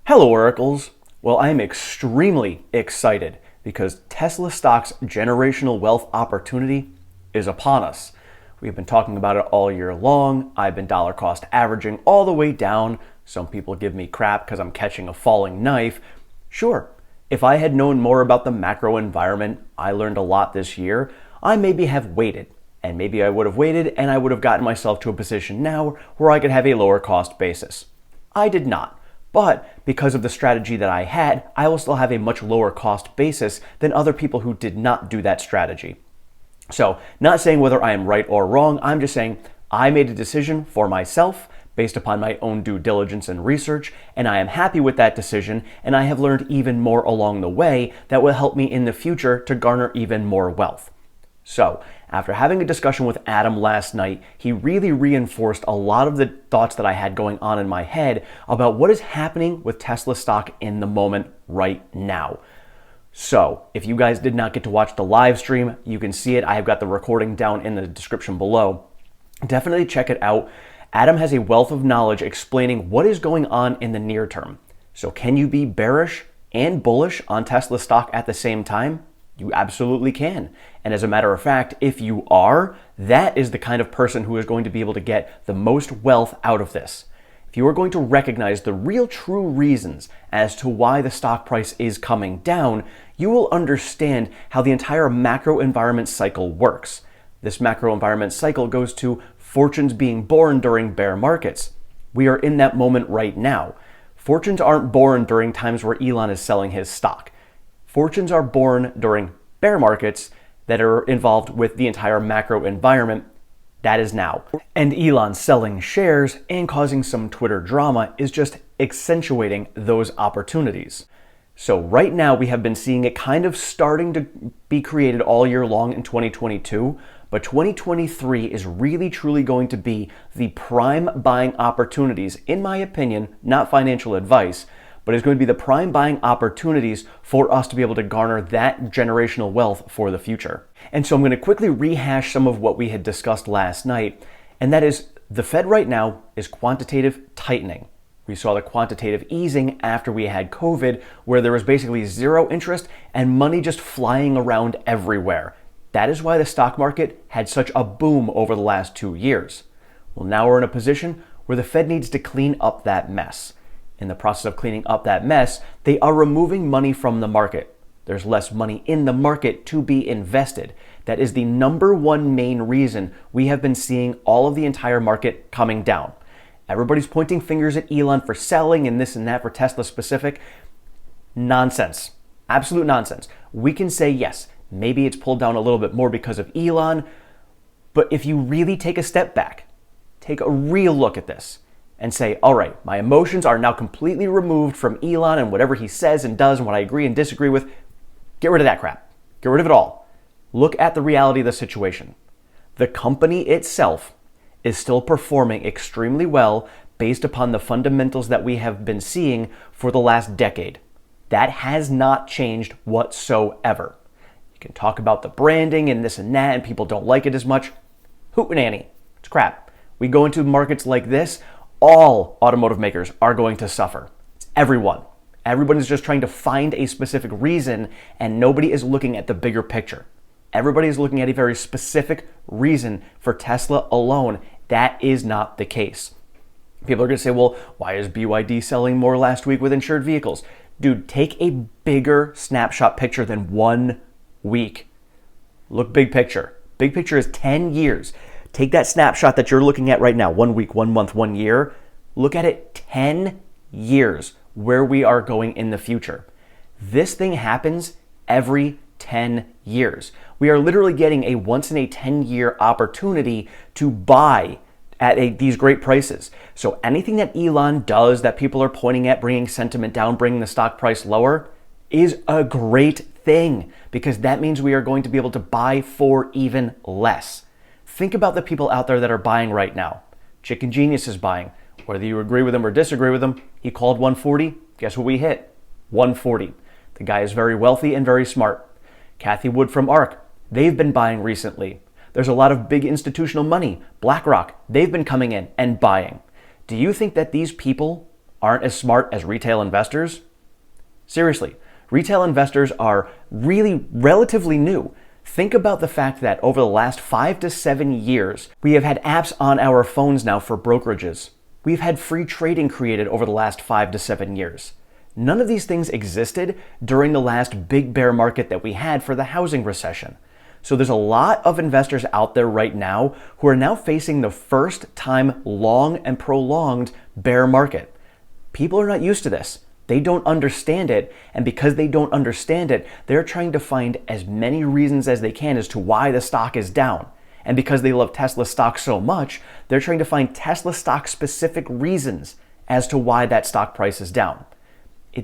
Hello, Oracles. Well, I am extremely excited because Tesla stock's generational wealth opportunity is upon us. We've been talking about it all year long. I've been dollar cost averaging all the way down. Some people give me crap because I'm catching a falling knife. Sure, if I had known more about the macro environment, I learned a lot this year, I maybe have waited. And maybe I would have waited and I would have gotten myself to a position now where I could have a lower cost basis. I did not. But because of the strategy that I had, I will still have a much lower cost basis than other people who did not do that strategy. So, not saying whether I am right or wrong, I'm just saying I made a decision for myself based upon my own due diligence and research, and I am happy with that decision, and I have learned even more along the way that will help me in the future to garner even more wealth. So, after having a discussion with Adam last night, he really reinforced a lot of the thoughts that I had going on in my head about what is happening with Tesla stock in the moment right now. So, if you guys did not get to watch the live stream, you can see it. I have got the recording down in the description below. Definitely check it out. Adam has a wealth of knowledge explaining what is going on in the near term. So, can you be bearish and bullish on Tesla stock at the same time? You absolutely can. And as a matter of fact, if you are, that is the kind of person who is going to be able to get the most wealth out of this. If you are going to recognize the real true reasons as to why the stock price is coming down, you will understand how the entire macro environment cycle works. This macro environment cycle goes to fortunes being born during bear markets. We are in that moment right now. Fortunes aren't born during times where Elon is selling his stock. Fortunes are born during bear markets that are involved with the entire macro environment. That is now. And Elon selling shares and causing some Twitter drama is just accentuating those opportunities. So right now we have been seeing it kind of starting to be created all year long in 2022, but 2023 is really truly going to be the prime buying opportunities, in my opinion, not financial advice, but it's going to be the prime buying opportunities for us to be able to garner that generational wealth for the future. And so I'm going to quickly rehash some of what we had discussed last night, and that is the Fed right now is quantitative tightening. We saw the quantitative easing after we had COVID, where there was basically zero interest and money just flying around everywhere. That is why the stock market had such a boom over the last 2 years. Well, now we're in a position where the Fed needs to clean up that mess. In the process of cleaning up that mess, they are removing money from the market. There's less money in the market to be invested. That is the number one main reason we have been seeing all of the entire market coming down. Everybody's pointing fingers at Elon for selling and this and that for Tesla specific. Nonsense. Absolute nonsense. We can say yes, maybe it's pulled down a little bit more because of Elon, but if you really take a step back, take a real look at this, and say, all right, my emotions are now completely removed from Elon and whatever he says and does and what I agree and disagree with. Get rid of that crap. Get rid of it all. Look at the reality of the situation. The company itself is still performing extremely well based upon the fundamentals that we have been seeing for the last decade. That has not changed whatsoever. You can talk about the branding and this and that and people don't like it as much. Hootenanny. It's crap. We go into markets like this, all automotive makers are going to suffer. It's everyone. Everyone is just trying to find a specific reason and nobody is looking at the bigger picture. Everybody is looking at a very specific reason for Tesla alone. That is not the case. People are going to say, well, why is BYD selling more last week with insured vehicles? Dude, take a bigger snapshot picture than 1 week. Look big picture. Big picture is 10 years. Take that snapshot that you're looking at right now, 1 week, 1 month, 1 year. Look at it 10 years, where we are going in the future. This thing happens every 10 years. We are literally getting a once in a 10-year opportunity to buy at these great prices. So anything that Elon does that people are pointing at, bringing sentiment down, bringing the stock price lower, is a great thing because that means we are going to be able to buy for even less. Think about the people out there that are buying right now. Chicken Genius is buying. Whether you agree with him or disagree with him, he called 140. Guess what we hit? 140. The guy is very wealthy and very smart. Kathy Wood from ARK, they've been buying recently. There's a lot of big institutional money. BlackRock, they've been coming in and buying. Do you think that these people aren't as smart as retail investors? Seriously, retail investors are really relatively new. Think about the fact that over the last 5 to 7 years, we have had apps on our phones now for brokerages. We've had free trading created over the last 5 to 7 years. None of these things existed during the last big bear market that we had for the housing recession. So there's a lot of investors out there right now who are now facing the first time long and prolonged bear market. People are not used to this. They don't understand it, and because they don't understand it, they're trying to find as many reasons as they can as to why the stock is down. And because they love Tesla stock so much, they're trying to find Tesla stock specific reasons as to why that stock price is down.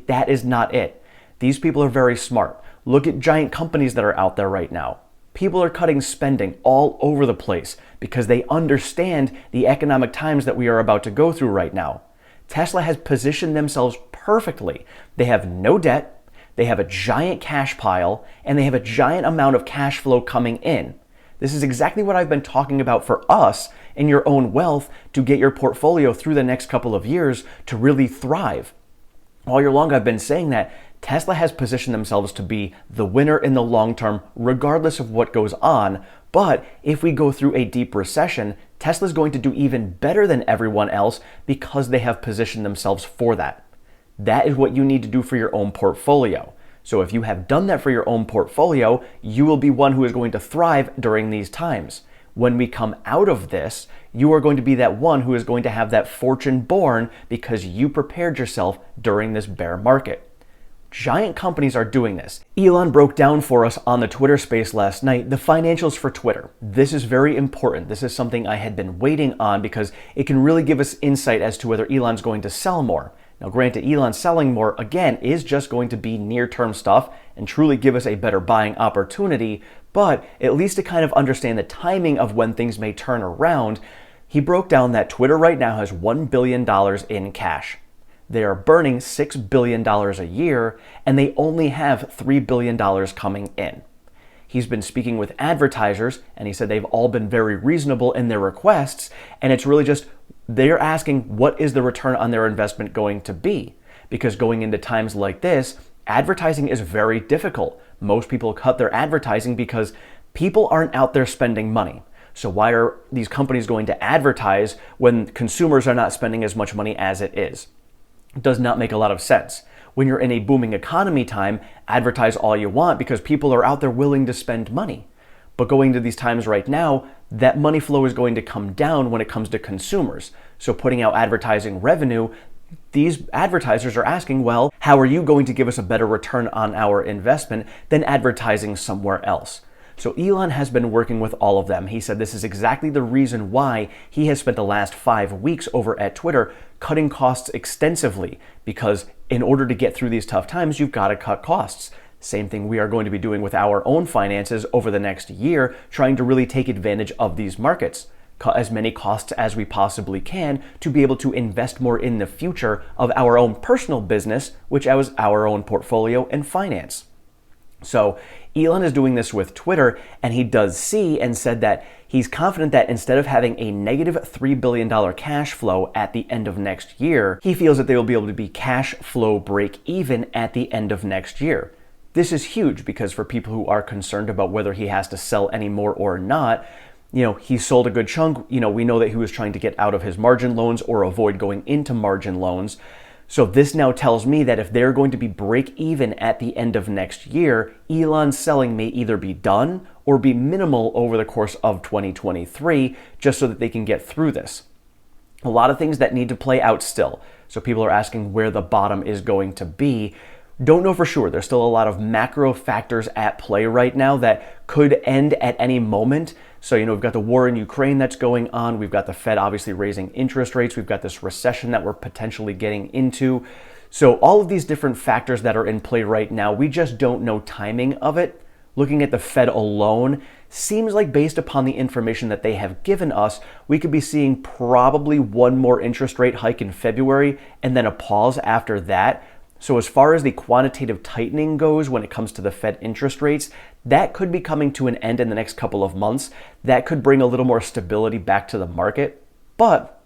That is not it. These people are very smart. Look at giant companies that are out there right now. People are cutting spending all over the place because they understand the economic times that we are about to go through right now. Tesla has positioned themselves perfectly. They have no debt, they have a giant cash pile, and they have a giant amount of cash flow coming in. This is exactly what I've been talking about for us in your own wealth to get your portfolio through the next couple of years to really thrive. All year long, I've been saying that Tesla has positioned themselves to be the winner in the long term, regardless of what goes on. But if we go through a deep recession, Tesla's going to do even better than everyone else because they have positioned themselves for that. That is what you need to do for your own portfolio. So if you have done that for your own portfolio, you will be one who is going to thrive during these times. When we come out of this, you are going to be that one who is going to have that fortune born because you prepared yourself during this bear market. Giant companies are doing this. Elon broke down for us on the Twitter space last night the financials for Twitter. This is very important. This is something I had been waiting on because it can really give us insight as to whether Elon's going to sell more. Now, granted, Elon selling more, again, is just going to be near-term stuff and truly give us a better buying opportunity, but at least to kind of understand the timing of when things may turn around, he broke down that Twitter right now has $1 billion in cash. They are burning $6 billion a year, and they only have $3 billion coming in. He's been speaking with advertisers, and he said they've all been very reasonable in their requests, and it's really just they're asking what is the return on their investment going to be? Because going into times like this, advertising is very difficult. Most people cut their advertising because people aren't out there spending money. So why are these companies going to advertise when consumers are not spending as much money as it is? It does not make a lot of sense. When you're in a booming economy time, advertise all you want because people are out there willing to spend money. But going to these times right now, that money flow is going to come down when it comes to consumers. So putting out advertising revenue, these advertisers are asking, well, how are you going to give us a better return on our investment than advertising somewhere else? So Elon has been working with all of them. He said this is exactly the reason why he has spent the last 5 weeks over at Twitter cutting costs extensively, because in order to get through these tough times, you've got to cut costs. Same thing we are going to be doing with our own finances over the next year, trying to really take advantage of these markets. Cut as many costs as we possibly can to be able to invest more in the future of our own personal business, which is our own portfolio and finance. So Elon is doing this with Twitter, and he does see and said that he's confident that instead of having a negative $3 billion cash flow at the end of next year, he feels that they will be able to be cash flow break even at the end of next year. This is huge because for people who are concerned about whether he has to sell any more or not, he sold a good chunk. We know that he was trying to get out of his margin loans or avoid going into margin loans. So this now tells me that if they're going to be break even at the end of next year, Elon's selling may either be done or be minimal over the course of 2023, just so that they can get through this. A lot of things that need to play out still. So people are asking where the bottom is going to be. Don't know for sure. There's still a lot of macro factors at play right now that could end at any moment. So, we've got the war in Ukraine that's going on. We've got the Fed obviously raising interest rates. We've got this recession that we're potentially getting into. So all of these different factors that are in play right now, we just don't know timing of it. Looking at the Fed alone, seems like based upon the information that they have given us, we could be seeing probably one more interest rate hike in February and then a pause after that. So as far as the quantitative tightening goes when it comes to the Fed interest rates, that could be coming to an end in the next couple of months. That could bring a little more stability back to the market. But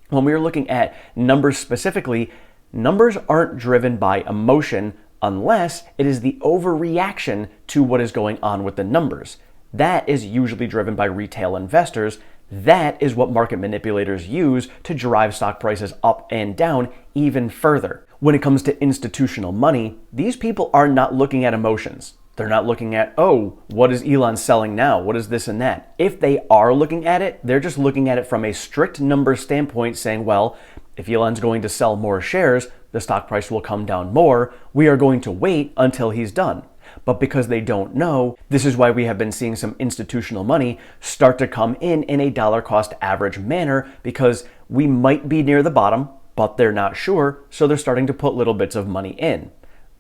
when we are looking at numbers specifically, Numbers aren't driven by emotion unless it is the overreaction to what is going on with the numbers. That is usually driven by retail investors. That is what market manipulators use to drive stock prices up and down even further. When it comes to institutional money, these people are not looking at emotions. They're not looking at, oh, what is Elon selling now? What is this and that? If they are looking at it, they're just looking at it from a strict number standpoint, saying, well, if Elon's going to sell more shares, the stock price will come down more. We are going to wait until he's done. But because they don't know, this is why we have been seeing some institutional money start to come in a dollar cost average manner, because we might be near the bottom, but they're not sure, so they're starting to put little bits of money in.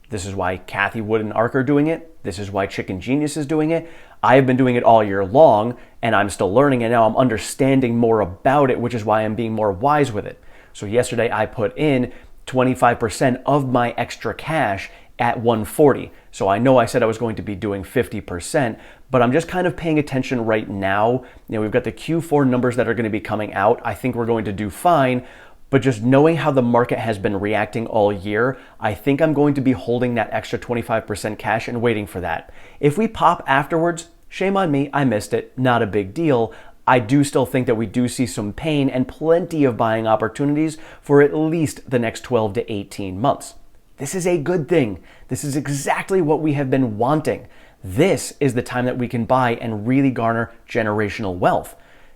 This is why Kathy Wood and Ark are doing it. This is why Chicken Genius is doing it. I have been doing it all year long, and I'm still learning, and now I'm understanding more about it, which is why I'm being more wise with it. So yesterday I put in 25% of my extra cash at 140. So I know I said I was going to be doing 50%, but I'm just kind of paying attention right now. We've got the Q4 numbers that are going to be coming out. I think we're going to do fine, but just knowing how the market has been reacting all year, I think I'm going to be holding that extra 25% cash and waiting for that. If we pop afterwards, shame on me, I missed it, not a big deal. I do still think that we do see some pain and plenty of buying opportunities for at least the next 12 to 18 months. This is a good thing. This is exactly what we have been wanting. This is the time that we can buy and really garner generational wealth.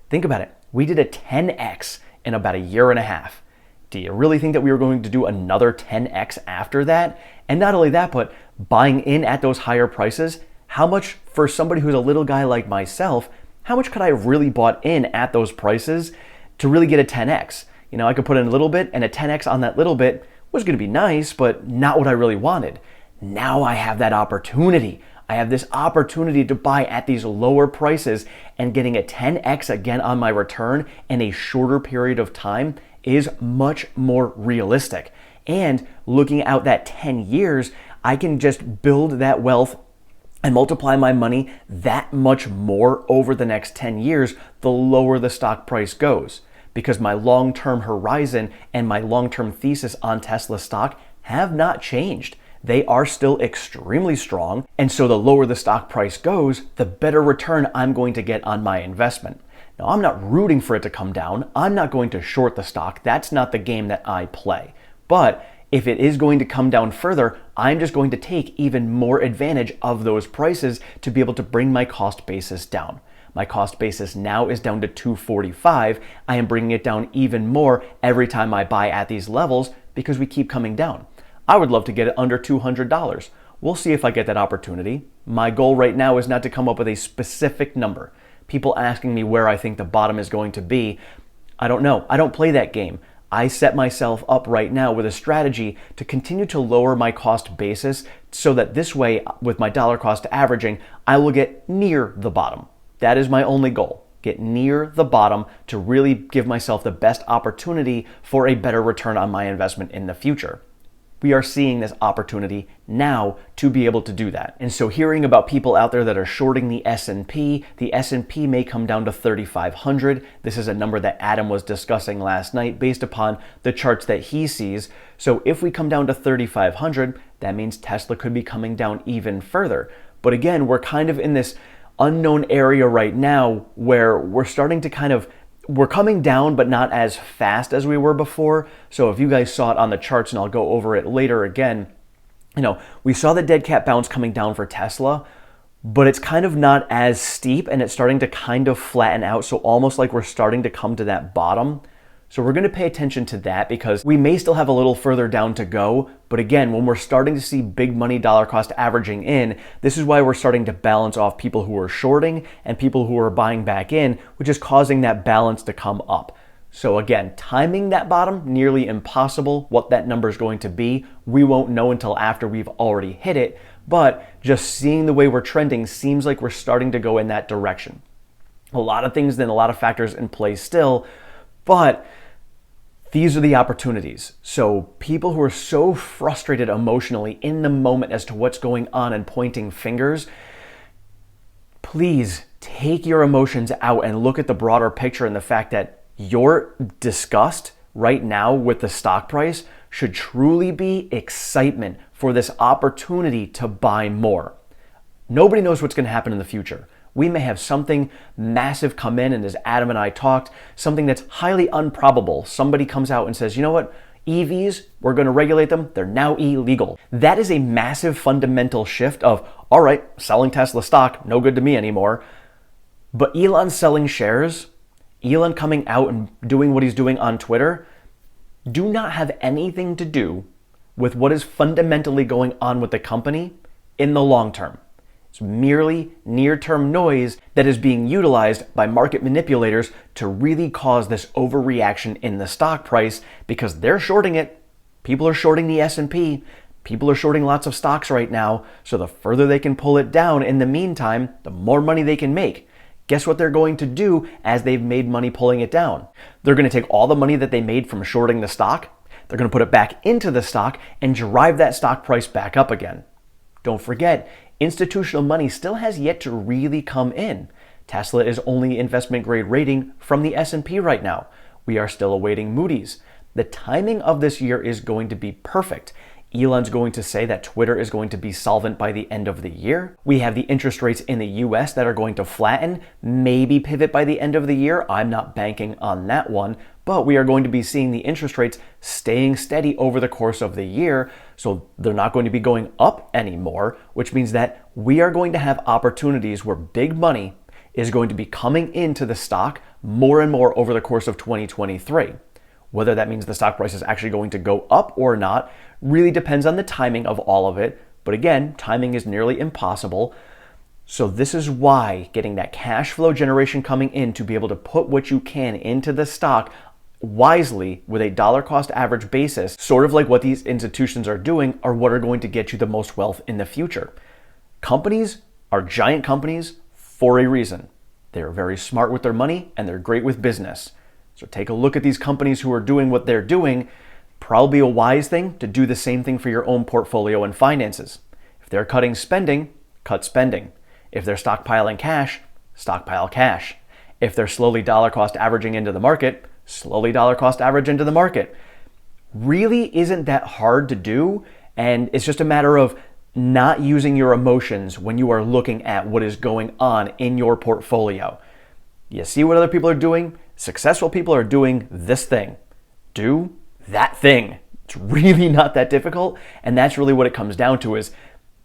Think about it. We did a 10x in about a year and a half. Do you really think that we were going to do another 10x after that? And not only that, but buying in at those higher prices, how much for somebody who's a little guy like myself, how much could I have really bought in at those prices to really get a 10x? I could put in a little bit, and a 10x on that little bit was going to be nice, but not what I really wanted. Now I have that opportunity. I have this opportunity to buy at these lower prices, and getting a 10x again on my return in a shorter period of time is much more realistic. And looking out that 10 years, I can just build that wealth and multiply my money that much more over the next 10 years, the lower the stock price goes. Because my long-term horizon and my long-term thesis on Tesla stock have not changed. They are still extremely strong, and so the lower the stock price goes, the better return I'm going to get on my investment. Now, I'm not rooting for it to come down. I'm not going to short the stock. That's not the game that I play. But if it is going to come down further, I'm just going to take even more advantage of those prices to be able to bring my cost basis down. My cost basis now is down to $245. I am bringing it down even more every time I buy at these levels because we keep coming down. I would love to get it under $200. We'll see if I get that opportunity. My goal right now is not to come up with a specific number. People asking me where I think the bottom is going to be, I don't know. I don't play that game. I set myself up right now with a strategy to continue to lower my cost basis so that this way, with my dollar cost averaging, I will get near the bottom. That is my only goal. Get near the bottom to really give myself the best opportunity for a better return on my investment in the future. We are seeing this opportunity now to be able to do that. And so hearing about people out there that are shorting the S&P may come down to 3,500. This is a number that Adam was discussing last night based upon the charts that he sees. So if we come down to 3,500, that means Tesla could be coming down even further. But again, we're kind of in this unknown area right now where we're starting to we're coming down, but not as fast as we were before. So if you guys saw it on the charts, and I'll go over it later again, we saw the dead cat bounce coming down for Tesla, but it's kind of not as steep, and it's starting to kind of flatten out. So almost like we're starting to come to that bottom. So we're going to pay attention to that because we may still have a little further down to go. But again, when we're starting to see big money dollar cost averaging in, this is why we're starting to balance off people who are shorting and people who are buying back in, which is causing that balance to come up. So again, timing that bottom, nearly impossible. What that number is going to be, we won't know until after we've already hit it. But just seeing the way we're trending seems like we're starting to go in that direction. A lot of things, then a lot of factors in play still, but these are the opportunities. So people who are so frustrated emotionally in the moment as to what's going on and pointing fingers, please take your emotions out and look at the broader picture and the fact that your disgust right now with the stock price should truly be excitement for this opportunity to buy more. Nobody knows what's going to happen in the future. We may have something massive come in, and as Adam and I talked, something that's highly improbable. Somebody comes out and says, you know what? EVs, we're going to regulate them. They're now illegal. That is a massive fundamental shift of, all right, selling Tesla stock, no good to me anymore. But Elon selling shares, Elon coming out and doing what he's doing on Twitter, do not have anything to do with what is fundamentally going on with the company in the long term. It's merely near-term noise that is being utilized by market manipulators to really cause this overreaction in the stock price because they're shorting it. People are shorting the S&P. People are shorting lots of stocks right now. So the further they can pull it down in the meantime, the more money they can make. Guess what they're going to do as they've made money pulling it down? They're going to take all the money that they made from shorting the stock. They're going to put it back into the stock and drive that stock price back up again. Don't forget, institutional money still has yet to really come in. Tesla is only investment grade rating from the S&P right now. We are still awaiting Moody's. The timing of this year is going to be perfect. Elon's going to say that Twitter is going to be solvent by the end of the year. We have the interest rates in the US that are going to flatten, maybe pivot by the end of the year. I'm not banking on that one, but we are going to be seeing the interest rates staying steady over the course of the year. So they're not going to be going up anymore, which means that we are going to have opportunities where big money is going to be coming into the stock more and more over the course of 2023. Whether that means the stock price is actually going to go up or not really depends on the timing of all of it. But again, timing is nearly impossible. So this is why getting that cash flow generation coming in to be able to put what you can into the stock wisely with a dollar cost average basis, sort of like what these institutions are doing, are what are going to get you the most wealth in the future. Companies are giant companies for a reason. They're very smart with their money and they're great with business. So take a look at these companies who are doing what they're doing. Probably a wise thing to do the same thing for your own portfolio and finances. If they're cutting spending, cut spending. If they're stockpiling cash, stockpile cash. If they're slowly dollar cost averaging into the market, slowly dollar cost average into the market. Really isn't that hard to do, and it's just a matter of not using your emotions when you are looking at what is going on in your portfolio. You see what other people are doing? Successful people are doing this thing. Do that thing. It's really not that difficult, and that's really what it comes down to, is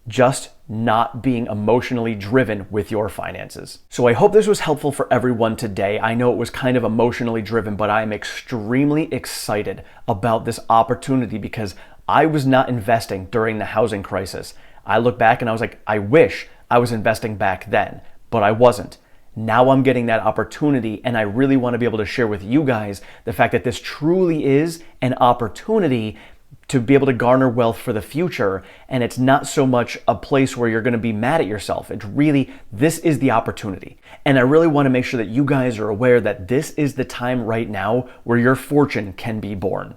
just not being emotionally driven with your finances. So I hope this was helpful for everyone today. I know it was kind of emotionally driven, but I am extremely excited about this opportunity because I was not investing during the housing crisis. I look back and I was like, I wish I was investing back then, but I wasn't. Now I'm getting that opportunity, and I really want to be able to share with you guys the fact that this truly is an opportunity to be able to garner wealth for the future. And it's not so much a place where you're going to be mad at yourself. It's really, this is the opportunity. And I really want to make sure that you guys are aware that this is the time right now where your fortune can be born.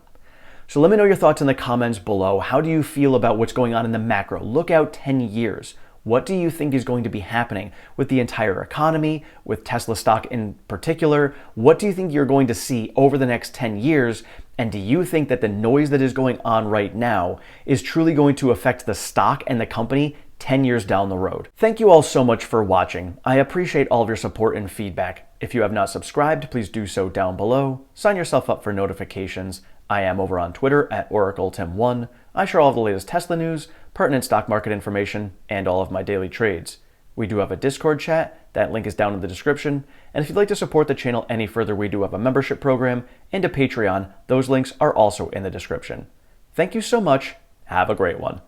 So let me know your thoughts in the comments below. How do you feel about what's going on in the macro? Look out 10 years. What do you think is going to be happening with the entire economy, with Tesla stock in particular? What do you think you're going to see over the next 10 years? And do you think that the noise that is going on right now is truly going to affect the stock and the company 10 years down the road? Thank you all so much for watching. I appreciate all of your support and feedback. If you have not subscribed, please do so down below. Sign yourself up for notifications. I am over on Twitter at OracleTim1. I share all of the latest Tesla news, pertinent stock market information, and all of my daily trades. We do have a Discord chat. That link is down in the description. And if you'd like to support the channel any further, we do have a membership program and a Patreon. Those links are also in the description. Thank you so much. Have a great one.